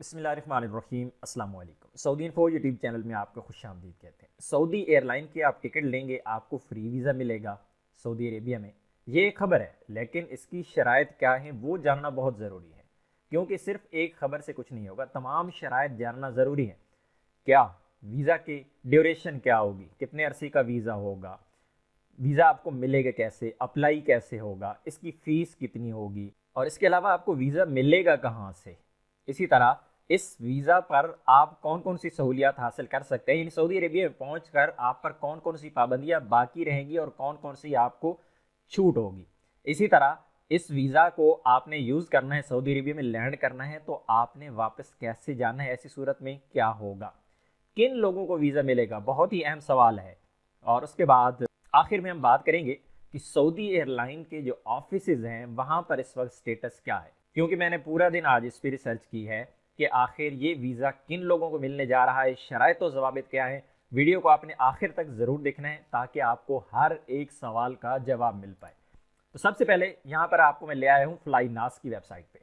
बिस्मिल्लाहिर्रहमानिर्रहीम अस्सलाम वालेकुम। सऊदी इन्फो यूट्यूब चैनल में आपको खुशामदीद कहते हैं। सऊदी एयरलाइन के आप टिकट लेंगे, आपको फ्री वीज़ा मिलेगा सऊदी अरेबिया में। ये एक खबर है, लेकिन इसकी शराइत क्या है वो जानना बहुत ज़रूरी है, क्योंकि सिर्फ एक खबर से कुछ नहीं होगा, तमाम शराइत जानना ज़रूरी है। क्या वीज़ा की ड्यूरेशन क्या होगी, कितने अरसे का वीज़ा होगा, वीज़ा आपको मिलेगा कैसे, अप्लाई कैसे होगा, इसकी फ़ीस कितनी होगी, और इसके अलावा आपको वीज़ा मिलेगा कहाँ से। इसी तरह इस वीज़ा पर आप कौन कौन सी सहूलियात हासिल कर सकते हैं, यानी सऊदी अरेबिया में पहुंचकर आप पर कौन कौन सी पाबंदियां बाकी रहेंगी और कौन कौन सी आपको छूट होगी। इसी तरह इस वीज़ा को आपने यूज़ करना है, सऊदी अरेबिया में लैंड करना है, तो आपने वापस कैसे जाना है, ऐसी सूरत में क्या होगा, किन लोगों को वीज़ा मिलेगा, बहुत ही अहम सवाल है। और उसके बाद आखिर में हम बात करेंगे कि सऊदी एयरलाइन के जो ऑफिसेज हैं वहाँ पर इस वक्त स्टेटस क्या है, क्योंकि मैंने पूरा दिन आज इस पर रिसर्च की है कि आखिर ये वीज़ा किन लोगों को मिलने जा रहा है, शराइत व ज़वाबित क्या है। वीडियो को आपने आखिर तक ज़रूर देखना है ताकि आपको हर एक सवाल का जवाब मिल पाए। तो सबसे पहले यहाँ पर आपको मैं ले आया हूँ फ्लाई नास की वेबसाइट पे।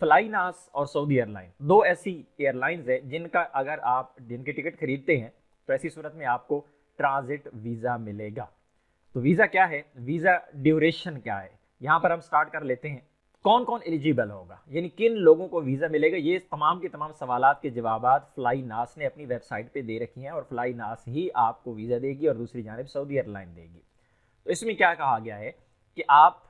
फ्लाई नास और सऊदी एयरलाइन दो ऐसी एयरलाइंस है जिनका अगर आप जिनके टिकट खरीदते हैं तो ऐसी सूरत में आपको ट्रांजिट वीज़ा मिलेगा। तो वीज़ा क्या है, वीज़ा ड्यूरेशन क्या है, यहाँ पर हम स्टार्ट कर लेते हैं। कौन कौन एलिजिबल होगा, यानी किन लोगों को वीज़ा मिलेगा, ये तमाम के तमाम सवालात के जवाबात फ्लाई नास ने अपनी वेबसाइट पे दे रखी हैं और फ्लाई नास ही आपको वीज़ा देगी और दूसरी जानिब सऊदी एयरलाइन देगी। तो इसमें क्या कहा गया है कि आप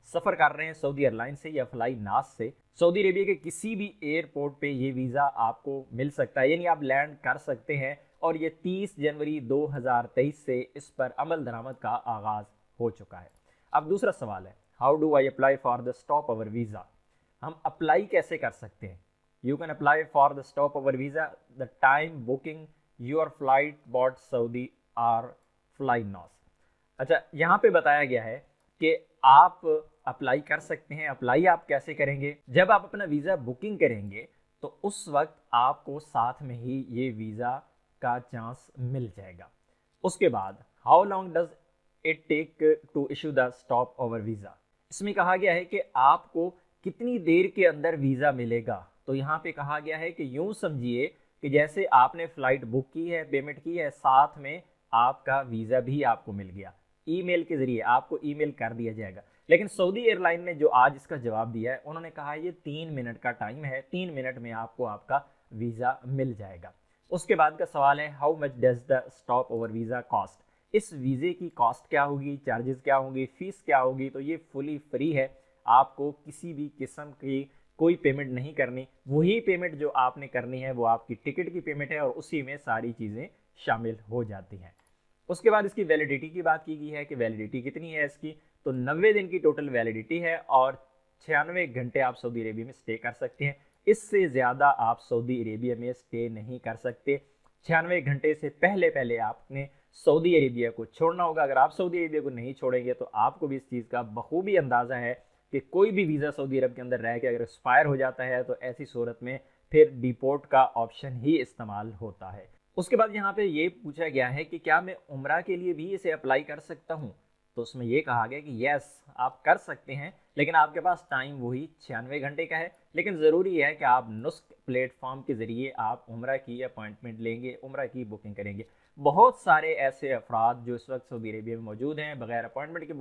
सफ़र कर रहे हैं सऊदी एयरलाइन से या फ्लाई नास से, सऊदी अरेबिया के किसी भी एयरपोर्ट पे ये वीज़ा आपको मिल सकता है, यानी आप लैंड कर सकते हैं। और ये 30 जनवरी 2023 से इस पर अमल दरामद का आगाज़ हो चुका है। अब दूसरा सवाल है, how do I apply for the stop over visa, हम अप्लाई कैसे कर सकते हैं। You can apply for the stop over visa the time booking your flight both Saudi or flynas. अच्छा, यहाँ पे बताया गया है कि आप अप्लाई कर सकते हैं। अप्लाई आप कैसे करेंगे, जब आप अपना वीज़ा बुकिंग करेंगे तो उस वक्त आपको साथ में ही ये वीज़ा का चांस मिल जाएगा। उसके बाद how long does it take to issue the stop over visa, इसमें कहा गया है कि आपको कितनी देर के अंदर वीज़ा मिलेगा। तो यहाँ पे कहा गया है कि यूँ समझिए कि जैसे आपने फ़्लाइट बुक की है, पेमेंट की है, साथ में आपका वीज़ा भी आपको मिल गया, ईमेल के ज़रिए आपको ईमेल कर दिया जाएगा। लेकिन सऊदी एयरलाइन ने जो आज इसका जवाब दिया है, उन्होंने कहा ये 3 मिनट का टाइम है, 3 मिनट में आपको आपका वीज़ा मिल जाएगा। उसके बाद का सवाल है, how much does the stop over visa cost, इस वीज़े की कॉस्ट क्या होगी, चार्जेस क्या होंगी, फ़ीस क्या होगी। तो ये फुली फ्री है, आपको किसी भी किस्म की कोई पेमेंट नहीं करनी। वही पेमेंट जो आपने करनी है वो आपकी टिकट की पेमेंट है और उसी में सारी चीज़ें शामिल हो जाती हैं। उसके बाद इसकी वैलिडिटी की बात की गई है कि वैलिडिटी कितनी है इसकी, तो 90 दिन की टोटल वैलिडिटी है और 96 घंटे आप सऊदी अरेबिया में स्टे कर सकते हैं। इससे ज़्यादा आप सऊदी अरेबिया में स्टे नहीं कर सकते। 96 घंटे से पहले पहले आपने सऊदी अरेबिया को छोड़ना होगा। अगर आप सऊदी अरेबिया को नहीं छोड़ेंगे तो आपको भी इस चीज़ का बखूबी अंदाज़ा है कि कोई भी वीज़ा सऊदी अरब के अंदर रह के अगर एक्सपायर हो जाता है तो ऐसी सूरत में फिर डिपोर्ट का ऑप्शन ही इस्तेमाल होता है। उसके बाद यहाँ पे ये पूछा गया है कि क्या मैं उम्रा के लिए भी इसे अप्लाई कर सकता हूँ, तो उसमें ये कहा गया कि यस आप कर सकते हैं, लेकिन आपके पास टाइम वही 96 घंटे का है। लेकिन ज़रूरी है कि आप नुस्क प्लेटफॉर्म के ज़रिए आप उम्रा की अपॉइंटमेंट लेंगे, उम्रा की बुकिंग करेंगे। बहुत सारे ऐसे अफराद जो इस वक्त सऊदी अरेबिया में मौजूद हैं, बगैर अपॉइंटमेंट के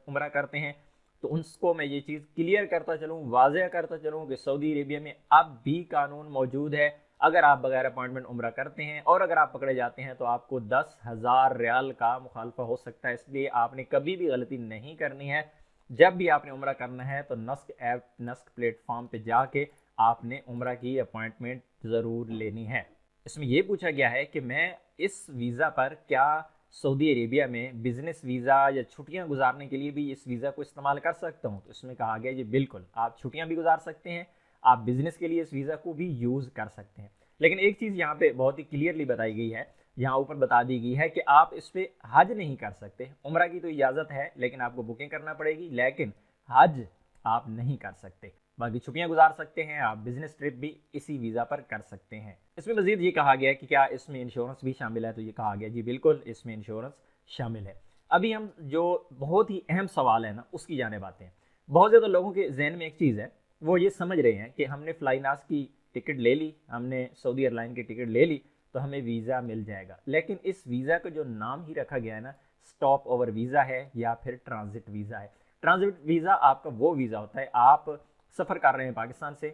उम्रा करते हैं। तो उनको मैं ये चीज़ क्लियर करता चलूँ, वाज़ेह करता चलूँ कि सऊदी अरेबिया में अब भी कानून मौजूद है। अगर आप बगैर अपॉइंटमेंट उम्रा करते हैं और अगर आप पकड़े जाते हैं तो आपको 10,000 रियाल का मुखालफा हो सकता है। इसलिए आपने कभी भी गलती नहीं करनी है। जब भी आपने उम्रा करना है तो नस्क ऐप, नस्क प्लेटफॉर्म पे जाके आपने उम्रा की अपॉइंटमेंट ज़रूर लेनी है। इसमें यह पूछा गया है कि मैं इस वीज़ा पर क्या सऊदी अरेबिया में बिज़नेस वीज़ा या छुट्टियां गुजारने के लिए भी इस वीज़ा को इस्तेमाल कर सकता हूं। तो इसमें कहा गया जी बिल्कुल, आप छुट्टियां भी गुजार सकते हैं, आप बिज़नेस के लिए इस वीज़ा को भी यूज़ कर सकते हैं। लेकिन एक चीज़ यहाँ पे बहुत ही क्लियरली बताई गई है, यहाँ ऊपर बता दी गई है कि आप इस पर हज नहीं कर सकते। उम्रा की तो इजाज़त है लेकिन आपको बुकिंग करना पड़ेगी, लेकिन हज आप नहीं कर सकते। बाकी छुट्टियां गुजार सकते हैं, आप बिजनेस ट्रिप भी इसी वीज़ा पर कर सकते हैं। इसमें मज़ीद ये कहा गया है कि क्या इसमें इंश्योरेंस भी शामिल है, तो ये कहा गया जी बिल्कुल इसमें इंश्योरेंस शामिल है। अभी हम जो बहुत ही अहम सवाल है ना उसकी जाने आते हैं। बहुत ज़्यादा लोगों के जहन में एक चीज़ है, वो ये समझ रहे हैं कि हमने फ्लाईनास की टिकट ले ली, हमने सऊदी एयरलाइन की टिकट ले ली, तो हमें वीज़ा मिल जाएगा। लेकिन इस वीज़ा का जो नाम ही रखा गया है ना, स्टॉप ओवर वीज़ा है या फिर ट्रांजिट वीज़ा है। ट्रांजिट वीज़ा आपका वो वीज़ा होता है, आप सफ़र कर रहे हैं पाकिस्तान से,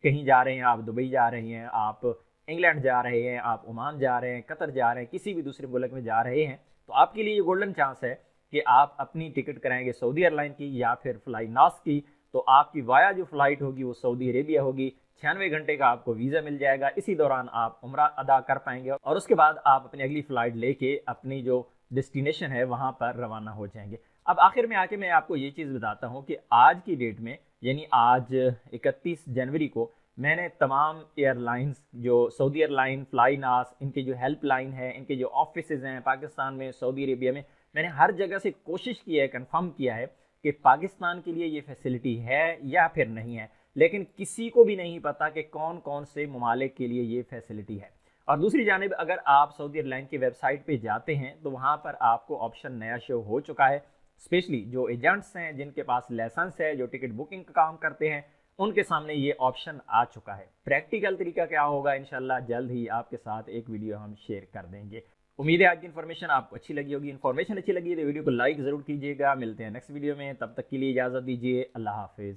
कहीं जा रहे हैं, आप दुबई जा रहे हैं, आप इंग्लैंड जा रहे हैं, आप ओमान जा रहे हैं, कतर जा रहे हैं, किसी भी दूसरे मुल्क में जा रहे हैं, तो आपके लिए ये गोल्डन चांस है कि आप अपनी टिकट कराएंगे सऊदी एयरलाइन की या फिर फ्लाई नास की, तो आपकी वाया जो फ़्लाइट होगी वो सऊदी अरेबिया होगी। 96 घंटे का आपको वीज़ा मिल जाएगा। इसी दौरान आप उम्रा अदा कर पाएंगे और उसके बाद आप अपनी अगली फ़्लाइट लेके अपनी जो डेस्टिनेशन है वहाँ पर रवाना हो जाएंगे। अब आखिर में आके मैं आपको ये चीज़ बताता हूँ कि आज की डेट में, यानी आज 31 जनवरी को, मैंने तमाम एयरलाइंस, जो सऊदी एयरलाइन, फ्लाई नास, इनके जो हेल्पलाइन है, इनके जो ऑफिसेज हैं पाकिस्तान में, सऊदी अरेबिया में, मैंने हर जगह से कोशिश की है, कंफर्म किया है कि पाकिस्तान के लिए ये फैसिलिटी है या फिर नहीं है, लेकिन किसी को भी नहीं पता कि कौन कौन से ममालिक के लिए ये फैसिलिटी है। और दूसरी जानिब अगर आप सऊदी एयरलाइन की वेबसाइट पे जाते हैं तो वहाँ पर आपको ऑप्शन नया शो हो चुका है। स्पेशली जो एजेंट्स हैं, जिनके पास लाइसेंस है, जो टिकट बुकिंग का काम करते हैं, उनके सामने ये ऑप्शन आ चुका है। प्रैक्टिकल तरीका क्या होगा इंशाल्लाह जल्द ही आपके साथ एक वीडियो हम शेयर कर देंगे। उम्मीद है आज की इन्फॉर्मेशन आपको अच्छी लगी होगी। इन्फॉर्मेशन अच्छी लगी तो वीडियो को लाइक ज़रूर कीजिएगा। मिलते हैं नेक्स्ट वीडियो में, तब तक के लिए इजाज़त दीजिए। अल्लाह हाफिज़।